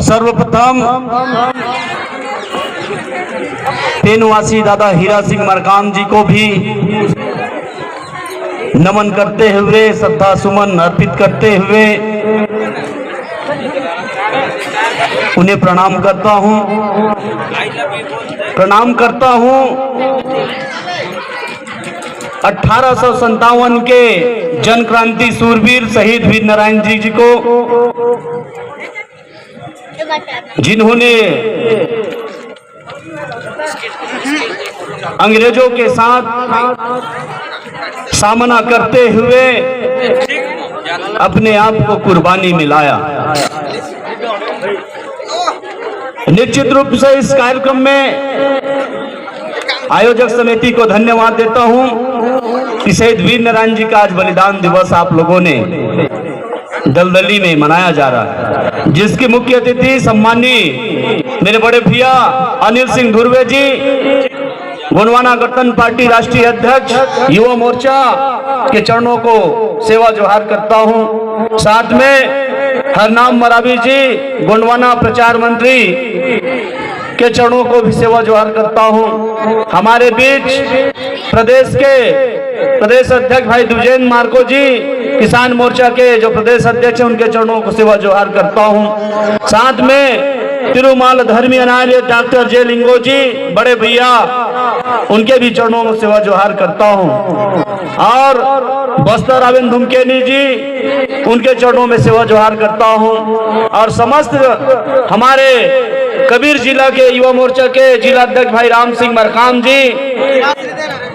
सर्वप्रथम तेनवासी दादा हीरा सिंह मरकाम जी को भी नमन करते हुए, श्रद्धा सुमन अर्पित करते हुए उन्हें प्रणाम करता हूं। 1857 के जन क्रांति सूरवीर शहीद वीर नारायण जी को, जिन्होंने अंग्रेजों के साथ सामना करते हुए अपने आप को कुर्बानी में लाया। निश्चित रूप से इस कार्यक्रम में आयोजक समिति को धन्यवाद देता हूं कि शहीद वीर नारायण जी का आज बलिदान दिवस आप लोगों ने दलदली में मनाया जा रहा है, जिसके मुख्य अतिथि सम्मानीय मेरे बड़े भैया अनिल सिंह धुर्वे जी, गोंडवाना गठबंधन पार्टी राष्ट्रीय अध्यक्ष, युवा मोर्चा के चरणों को सेवा जोहार करता हूं। साथ में हरनाम मरावी जी, गोंडवाना प्रचार मंत्री के चरणों को भी सेवा जोहार करता हूं। हमारे बीच प्रदेश के प्रदेश अध्यक्ष भाई दुजेन मार्को जी, किसान मोर्चा के जो प्रदेश अध्यक्ष हैं, उनके चरणों को सेवा जोहार करता हूं। साथ में तिरुमाल धर्मी अनार्य डॉक्टर जे लिंगो जी, बड़े भैया, उनके भी चरणों में सेवा जोहार करता हूं। और बस्तर रावेन धुमकेनी जी, उनके चरणों में सेवा जोहार करता हूं। और समस्त हमारे कबीर जिला के युवा मोर्चा के जिला अध्यक्ष भाई राम सिंह मरकाम जी,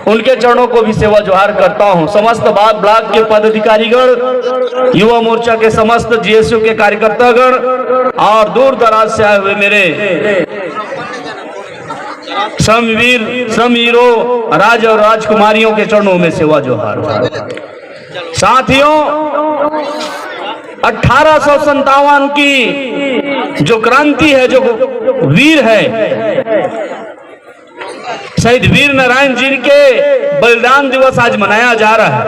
उनके चरणों को भी सेवा जोहार करता हूं। समस्त ब्लॉक के पदाधिकारीगण, युवा मोर्चा के समस्त जीएसयू के कार्यकर्तागण और दूर दराज से आए हुए मेरे श्रमवीरों, राज और राजकुमारियों के चरणों में सेवा जोहार। साथियों, 1857 की जो क्रांति है, जो वीर है, शहीद वीर नारायण जी के बलिदान दिवस आज मनाया जा रहा है।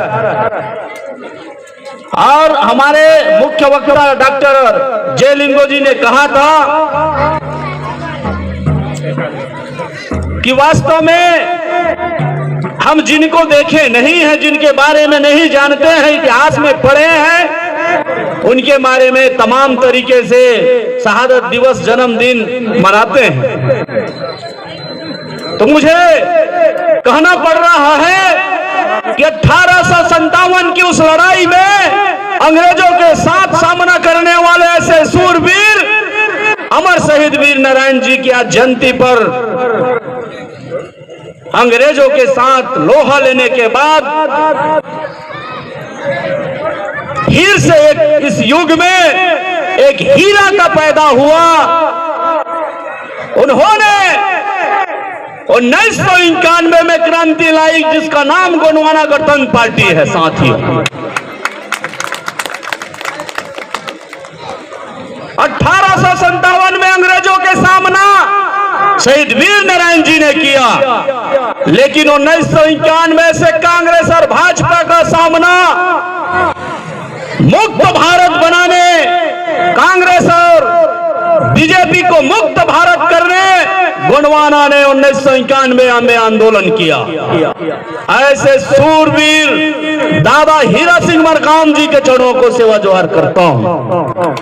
और हमारे मुख्य वक्ता डॉक्टर जे लिंगो जी ने कहा था कि वास्तव में हम जिनको देखे नहीं हैं, जिनके बारे में नहीं जानते हैं, इतिहास में पढ़े हैं, उनके बारे में तमाम तरीके से शहादत दिवस, जन्मदिन मनाते हैं। तो मुझे कहना पड़ रहा है कि 1857 की उस लड़ाई में अंग्रेजों के साथ सामना करने वाले ऐसे सूरवीर अमर शहीद वीर नारायण जी की आज जयंती पर अंग्रेजों के साथ लोहा लेने के बाद फिर से इस युग में एक हीरा का पैदा हुआ। उन्होंने 1991 में क्रांति लाई, जिसका नाम गोंडवाना गठबंधन पार्टी है। साथियों, 1857 में अंग्रेजों के सामना शहीद वीर नारायण जी ने किया, लेकिन 1991 से कांग्रेस और भाजपा का सामना मुक्त भारत बनाने, कांग्रेस और बीजेपी को मुक्त भारत करने गोंडवाना ने 1991 में आंदोलन किया। ऐसे सूरवीर दादा हीरा सिंह मरकाम जी के चरणों को सेवा जोहार करता हूं।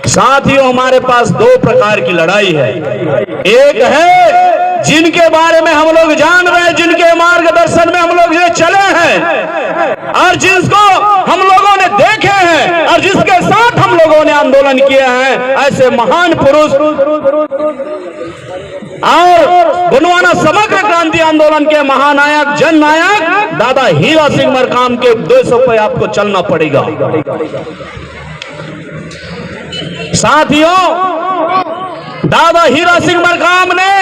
साथियों, हमारे पास दो प्रकार की लड़ाई है। एक है जिनके बारे में हम लोग जान रहे हैं, जिनके मार्गदर्शन में हम लोग ये चले हैं, और जिसको हम लोगों ने देखे हैं, और जिसके साथ हम लोगों ने आंदोलन किया है, ऐसे महान पुरुष और गोंडवाना समग्र क्रांति आंदोलन के महानायक, जननायक दादा हीरा सिंह मरकाम के उद्देश्यों पर आपको चलना पड़ेगा। साथियों, दादा हीरा सिंह मरकाम ने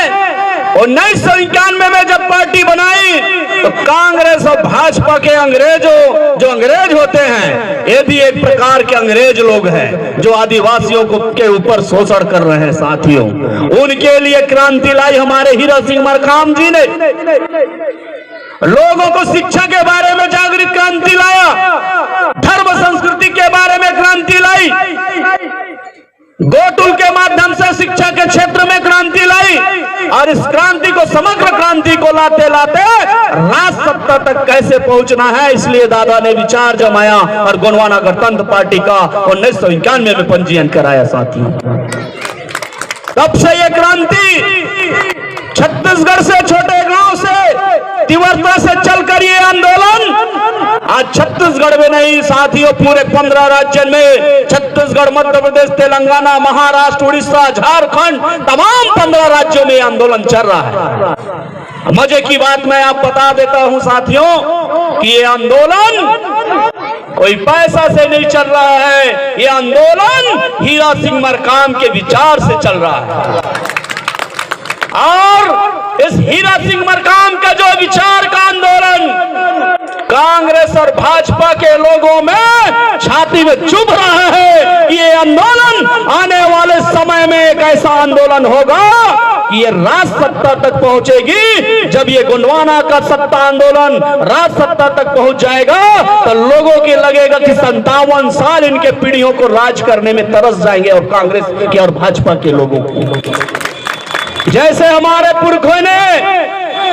1991 में जब पार्टी बनाई, तो कांग्रेस और भाजपा के अंग्रेजों, जो अंग्रेज होते हैं, ये भी एक प्रकार के अंग्रेज लोग हैं जो आदिवासियों को के ऊपर शोषण कर रहे हैं। साथियों, उनके लिए क्रांति लाई हमारे हीरा सिंह मरकाम जी ने। लोगों को शिक्षा के बारे में जागृत क्रांति लाया, धर्म संस्कृति के बारे में क्रांति लाई, गोटुल के माध्यम से और इस क्रांति को, समग्र क्रांति को लाते लाते राज सत्ता तक कैसे पहुंचना है, इसलिए दादा ने विचार जमाया और गोंडवाना गणतंत्र पार्टी का 1991 में पंजीयन कराया साथियों। तब से ये क्रांति छत्तीसगढ़ से, छोटे गांव से तीव्रता से चलकर ये आंदोलन आज छत्तीसगढ़ में नहीं साथियों, पूरे 15 राज्य में, छत्तीसगढ़, मध्य प्रदेश, तेलंगाना, महाराष्ट्र, उड़ीसा, झारखंड, तमाम 15 राज्यों में आंदोलन चल रहा है। मजे की बात मैं आप बता देता हूं साथियों कि ये आंदोलन कोई पैसा से नहीं चल रहा है, ये आंदोलन हीरा सिंह मरकाम के विचार से चल रहा है। और इस हीरा सिंह मरकाम का जो विचार का आंदोलन कांग्रेस और भाजपा के लोगों में छाती में चुभ रहा है। ये आंदोलन आने वाले समय में एक ऐसा आंदोलन होगा कि ये राज सत्ता तक पहुंचेगी। जब ये गोंडवाना का सत्ता आंदोलन राज सत्ता तक पहुंच जाएगा तो लोगों के लगेगा कि 57 साल इनके पीढ़ियों को राज करने में तरस जाएंगे, और कांग्रेस के और भाजपा के लोगों को, जैसे हमारे पुरखों ने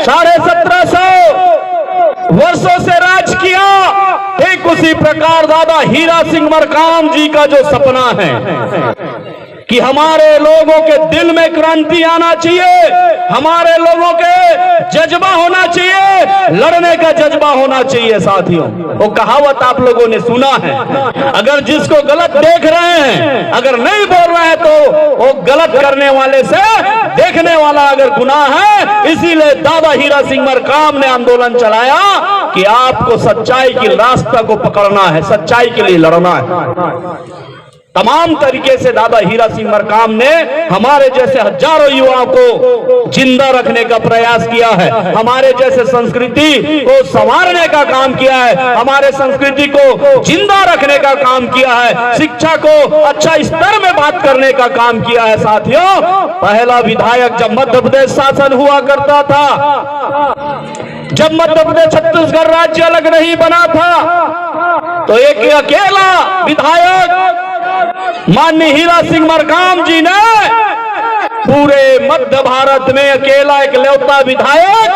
1750 वर्षों से राज किया, ठीक उसी प्रकार दादा हीरा सिंह मरकाम जी का जो सपना है कि हमारे लोगों के दिल में क्रांति आना चाहिए, हमारे लोगों के जज्बा होना चाहिए, लड़ने का जज्बा होना चाहिए साथियों। वो कहावत आप लोगों ने सुना है, अगर जिसको गलत देख रहे हैं, अगर नहीं बोल रहे हैं तो वो गलत करने वाले से देखने वाला अगर गुनाह है। इसीलिए दादा हीरा सिंह मरकाम ने आंदोलन चलाया कि आपको सच्चाई की रास्ता को पकड़ना है, सच्चाई के लिए लड़ना है। तमाम तरीके से दादा हीरा सिंह मरकाम ने हमारे जैसे हजारों युवाओं को जिंदा रखने का प्रयास किया है, हमारे जैसे संस्कृति को संवारने का काम किया है, हमारे संस्कृति को जिंदा रखने का काम किया है, शिक्षा को अच्छा स्तर में बात करने का काम किया है साथियों। पहला विधायक जब मध्य प्रदेश शासन हुआ करता था, जब मध्य प्रदेश छत्तीसगढ़ राज्य अलग नहीं बना था, तो एक अकेला विधायक माननीय हीरा सिंह मरकाम जी ने पूरे मध्य भारत में अकेला इकलौता विधायक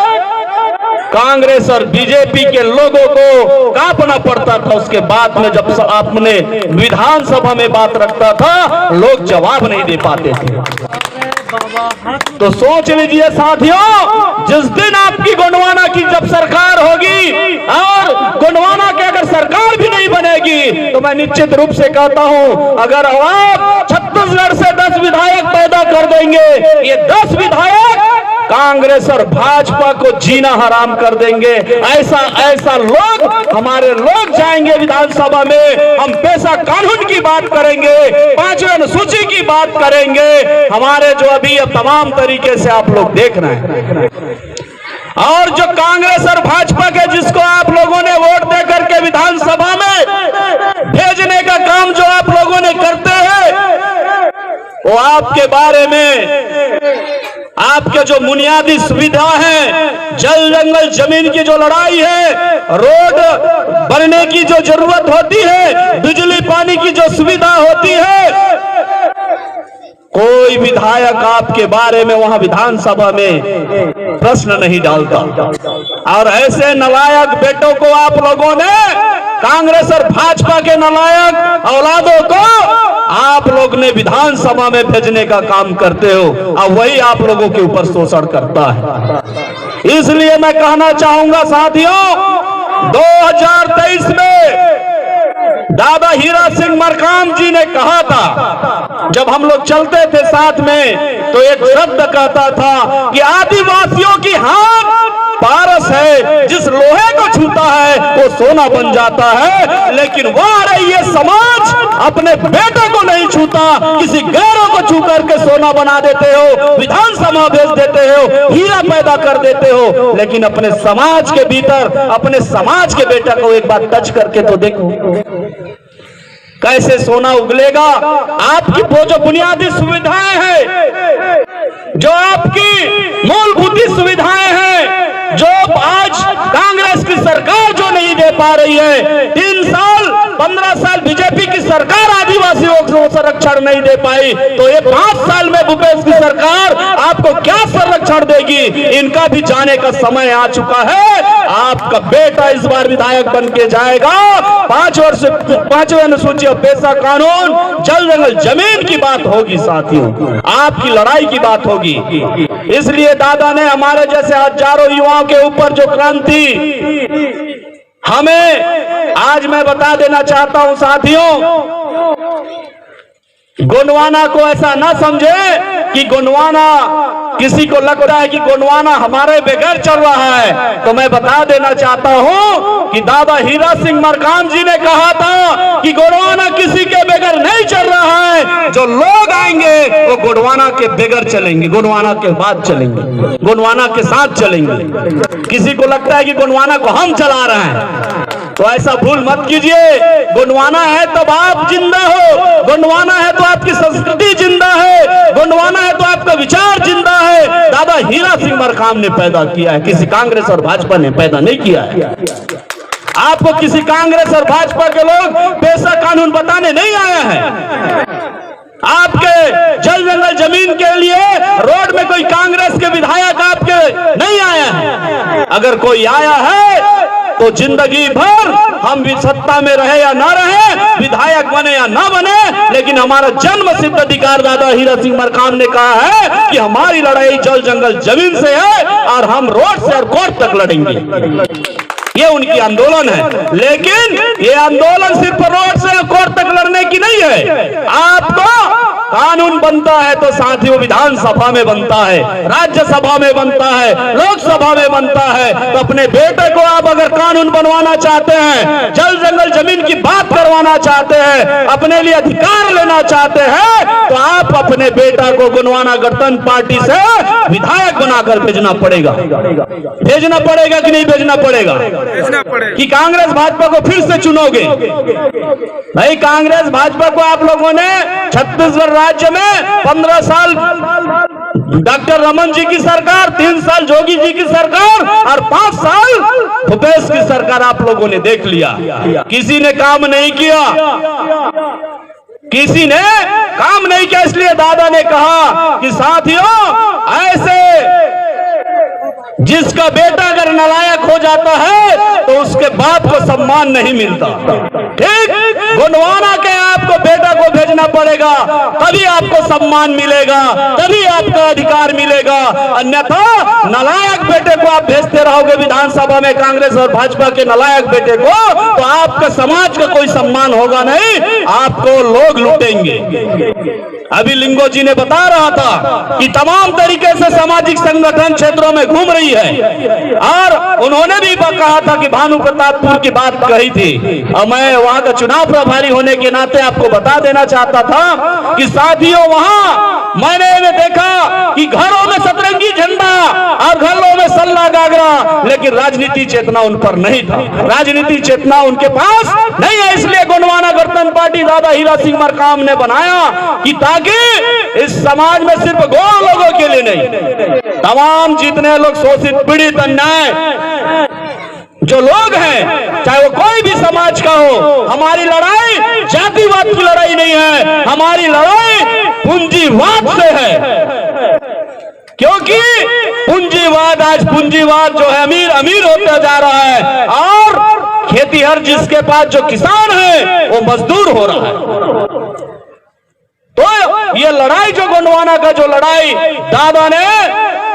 कांग्रेस और बीजेपी के लोगों को कांपना पड़ता था। उसके बाद में जब आपने विधानसभा में बात रखता था, लोग जवाब नहीं दे पाते थे। तो सोच लीजिए साथियों, जिस दिन आपकी गोंडवाना की जब सरकार होगी और गोंडवाना की अगर सरकार भी नहीं बनेगी, तो मैं निश्चित रूप से कहता हूं, अगर आप छत्तीसगढ़ से 10 विधायक पैदा कर देंगे, ये 10 विधायक कांग्रेस और भाजपा को जीना हराम कर देंगे। ऐसा लोग, हमारे लोग जाएंगे विधानसभा में, हम पेशा कानून की बात करेंगे, 5वीं अनुसूची की बात करेंगे, हमारे जो अभी अब तमाम तरीके से आप लोग देख रहे हैं। और जो कांग्रेस और भाजपा के जिसको आप लोगों ने वोट दे करके विधानसभा में भेजने का काम जो आप लोगों ने करते हैं, वो आपके बारे में आपके जो बुनियादी सुविधा है, जल जंगल जमीन की जो लड़ाई है, रोड बनने की जो जरूरत होती है, बिजली पानी की जो सुविधा होती है, कोई विधायक आपके बारे में वहां विधानसभा में प्रश्न नहीं डालता। और ऐसे नालायक बेटों को आप लोगों ने, कांग्रेस और भाजपा के नालायक औलादों को आप लोग ने विधानसभा में भेजने का काम करते हो, और वही आप लोगों के ऊपर शोषण करता है। इसलिए मैं कहना चाहूंगा साथियों, 2023 में दादा हीरा सिंह मरकाम जी ने कहा था, जब हम लोग चलते थे साथ में, तो एक शब्द कहता था कि आदिवासियों की हाथ पारस है, जिस लोहे को छूता है वो सोना बन जाता है। लेकिन वह रही ये समाज अपने बेटों को नहीं छूता, किसी गैरों को छू करके सोना बना देते हो, विधानसभा भेज देते हो, हीरा पैदा कर देते हो, लेकिन अपने समाज के भीतर अपने समाज के बेटा को एक बार टच करके तो देखो कैसे सोना उगलेगा। आपकी वो जो बुनियादी सुविधाएं हैं, जो आपकी मूलभूत सुविधाएं हैं, जो आज कांग्रेस की सरकार जो नहीं दे पा रही है। 3 साल 15 साल बीजेपी की सरकार आदिवासियों को संरक्षण नहीं दे पाई, तो ये 5 साल में भूपेश की सरकार आपको क्या संरक्षण देगी? इनका भी जाने का समय आ चुका है। आपका बेटा इस बार विधायक बन के जाएगा। 5वें अनुसूची और पेशा कानून, जल जंगल जमीन की बात होगी साथियों, आपकी लड़ाई की बात होगी। इसलिए दादा ने हमारे जैसे हजारों युवाओं के ऊपर जो क्रांति हमें आज मैं बता देना चाहता हूं साथियों, गोंडवाना को ऐसा ना समझे कि गोंडवाना किसी को लगता है कि गोंडवाना हमारे बगैर चल रहा है। तो मैं बता देना चाहता हूं कि दादा हीरा सिंह मरकाम जी ने कहा था कि गोंडवाना किसी के बगैर नहीं चल रहा है। जो लोग आएंगे वो गोंडवाना के बगैर चलेंगे, गोंडवाना के बाद चलेंगे, गोंडवाना के साथ चलेंगे। किसी को लगता है कि गोंडवाना को हम चला रहे हैं, तो ऐसा भूल मत कीजिए। गोंडवाना है तब आप जिंदा हो, गोंडवाना है तो आपकी संस्कृति जिंदा है, गोंडवाना है तो आपका विचार जिंदा है। दादा हीरा सिंह मरकाम ने पैदा किया है, किसी कांग्रेस और भाजपा ने पैदा नहीं किया है। आपको किसी कांग्रेस और भाजपा के लोग पेशा कानून बताने नहीं आया है। आपके जल जंगल जमीन के लिए रोड में कोई कांग्रेस के विधायक आपके नहीं आया है। अगर कोई आया है तो जिंदगी भर हम भी सत्ता में रहे या ना रहे, विधायक बने या ना बने, लेकिन हमारा जन्म सिद्ध अधिकार दादा हीरा सिंह मरकाम ने कहा है कि हमारी लड़ाई जल जंगल जमीन से है और हम रोड से और कोर्ट तक लड़ेंगे। ये उनकी आंदोलन है। लेकिन ये आंदोलन सिर्फ रोड से कोर्ट तक लड़ने की नहीं है। आपको कानून बनता है तो साथियों विधानसभा में बनता है, राज्यसभा में बनता है, लोकसभा में बनता है। तो अपने बेटे को आप अगर कानून बनवाना चाहते हैं, जल जंगल जमीन की बात करवाना चाहते हैं, अपने लिए अधिकार लेना चाहते हैं, तो आप अपने बेटा को गोंडवाना गणतंत्र पार्टी से विधायक बनाकर भेजना पड़ेगा। भेजना पड़ेगा कि नहीं भेजना पड़ेगा? कि कांग्रेस भाजपा को फिर से चुनोगे? भाई कांग्रेस भाजपा को आप लोगों ने छत्तीसगढ़ राज्य में 15 साल डॉक्टर रमन जी की सरकार, 3 साल जोगी जी की सरकार और 5 साल भूपेश की सरकार आप लोगों ने देख लिया। किसी ने काम नहीं किया, किसी ने काम नहीं किया। इसलिए दादा ने कहा कि साथियों ऐसे जिसका बेटा अगर नालायक हो जाता है तो उसके बाप को सम्मान नहीं मिलता। ठीक, गोंडवाना के आपको बेटा को भेजना पड़ेगा, तभी आपको सम्मान मिलेगा, तभी आपका अधिकार मिलेगा। अन्यथा नालायक बेटे को आप भेजते रहोगे विधानसभा में, कांग्रेस और भाजपा के नालायक बेटे को, तो आपका समाज का कोई सम्मान होगा नहीं, आपको लोग लूटेंगे। अभी लिंगो जी ने बता रहा था कि तमाम तरीके से सामाजिक संगठन क्षेत्रों में घूम रही है और उन्होंने भी कहा था कि भानु प्रतापपुर की बात कही थी। और मैं वहां का चुनाव प्रभारी होने के नाते आपको बता देना चाहता था कि साथियों वहां मैंने देखा कि घरों में सतरंगी झंडा और घरों में सल्ला गागरा, लेकिन राजनीति चेतना उन पर नहीं था, राजनीति चेतना उनके पास नहीं है। इसलिए गोंडवाना गणतंत्र पार्टी दादा हीरा सिंह मरकाम ने बनाया कि ताकि इस समाज में सिर्फ गौड़ लोगों के लिए नहीं, तमाम जितने लोग शोषित पीड़ित अन्याय जो लोग हैं, चाहे वो कोई भी समाज का हो, हमारी लड़ाई जातिवाद की लड़ाई नहीं है, हमारी लड़ाई पूंजीवाद से है। क्योंकि पूंजीवाद, आज पूंजीवाद जो है अमीर अमीर होता जा रहा है और खेतीहर जिसके पास जो किसान है वो मजदूर हो रहा है। तो ये लड़ाई जो गोंडवाना का जो लड़ाई दादा ने,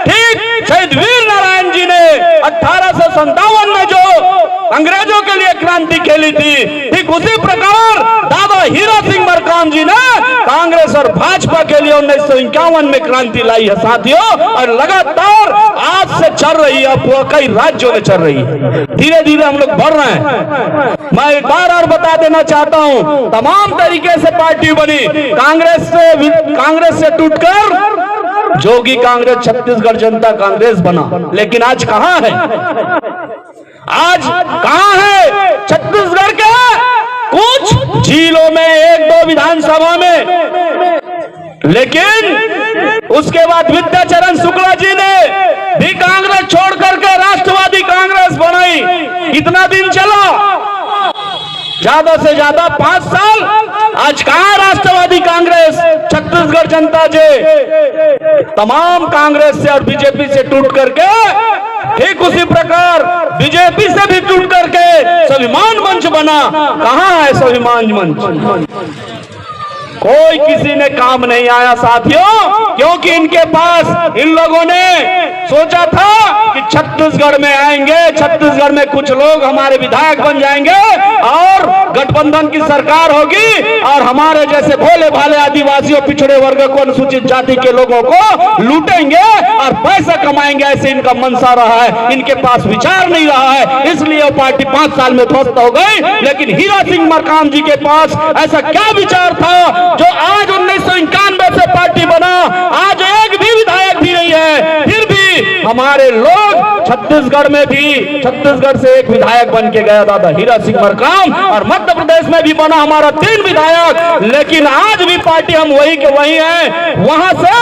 ठीक शहीद वीर नारायण जी ने 1857 में जो अंग्रेजों के लिए क्रांति खेली थी, ठीक उसी प्रकार दादा हीरा सिंह मरकाम जी ने कांग्रेस और भाजपा के लिए 1951 में क्रांति लाई है साथियों, और लगातार आज से चल रही है, कई राज्यों में चल रही है। धीरे धीरे हम लोग बढ़ रहे हैं। मैं एक बार और बता देना चाहता हूं, तमाम तरीके से पार्टी बनी, कांग्रेस से टूटकर जोगी कांग्रेस, छत्तीसगढ़ जनता कांग्रेस बना, लेकिन आज कहां है? आज कहां है? छत्तीसगढ़ के कुछ जिलों में, 1-2 विधानसभा में, लेकिन उसके बाद विद्याचरण शुक्ला जी ने भी कांग्रेस छोड़ करके राष्ट्रवादी कांग्रेस बनाई। कितना दिन चला? ज्यादा से ज्यादा 5 साल। आज कहां राष्ट्रवादी कांग्रेस? छत्तीसगढ़ जनता जे तमाम कांग्रेस से और बीजेपी से टूट करके, ठीक उसी प्रकार बीजेपी से भी टूट करके स्वाभिमान मंच बना। कहां है स्वाभिमान मंच? कोई किसी ने काम नहीं आया साथियों, क्योंकि इनके पास, इन लोगों ने सोचा था कि छत्तीसगढ़ में आएंगे, छत्तीसगढ़ में कुछ लोग हमारे विधायक बन जाएंगे और गठबंधन की सरकार होगी और हमारे जैसे भोले भाले आदिवासियों, पिछड़े वर्ग को, अनुसूचित जाति के लोगों को लूटेंगे और पैसा कमाएंगे। ऐसे इनका मनसा रहा है, इनके पास विचार नहीं रहा है, इसलिए वो पार्टी 5 साल में ध्वस्त हो गई। लेकिन हीरा सिंह मरकाम जी के पास ऐसा क्या विचार था जो आज 1991 से पार्टी बना? आज एक भी विधायक भी नहीं है, फिर भी हमारे लोग छत्तीसगढ़ में भी, छत्तीसगढ़ से एक विधायक बन के गया दादा हीरा सिंह मरकाम, और मध्य प्रदेश में भी बना हमारा 3 विधायक। लेकिन आज भी पार्टी हम वही के वही है। वहां से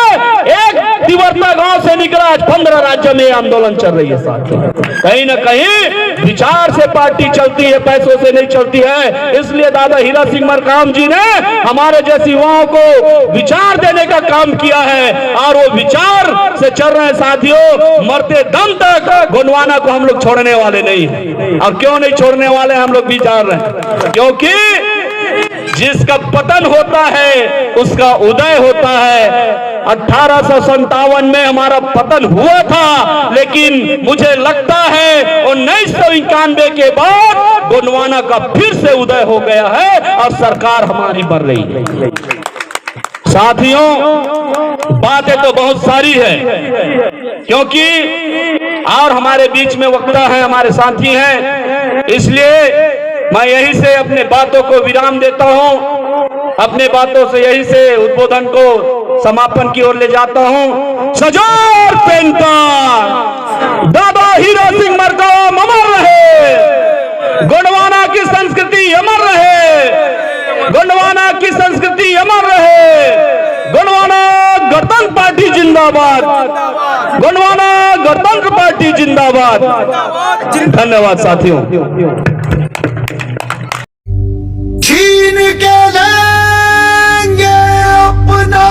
एक तिवरता गांव से निकला, आज 15 राज्यों में आंदोलन चल रही है साथियों। कहीं ना कहीं विचार से पार्टी चलती है, पैसों से नहीं चलती है। इसलिए दादा हीरा सिंह मरकाम जी ने हमारे जैसे युवाओं को विचार देने का काम किया है और वो विचार से चल रहे हैं साथियों। मरते दम तक गोंडवाना को हम लोग छोड़ने वाले नहीं हैं। और क्यों नहीं छोड़ने वाले हम लोग भी जान रहे हैं, क्योंकि जिसका पतन होता है उसका उदय होता है। 1857 में हमारा पतन हुआ था, लेकिन मुझे लगता है 1991 के बाद गोंडवाना का फिर से उदय हो गया है और सरकार हमारी बन रही है। साथियों, बातें तो बहुत सारी है, क्योंकि और हमारे बीच में वक्ता है, हमारे साथी हैं, इसलिए मैं यहीं से अपने बातों को विराम देता हूं। अपने बातों से यहीं से उद्बोधन को समापन की ओर ले जाता हूं। सजोर पेंटर दादा हीरा सिंह मरकाम अमर रहे, गोंडवाना की संस्कृति अमर रहे, गोंडवाना की संस्कृति अमर रहे। गोंडवाना गणतंत्र पार्टी जिंदाबाद, गोंडवाना गणतंत्र पार्टी जिंदाबाद। धन्यवाद साथियों। छीन के लेंगे अपना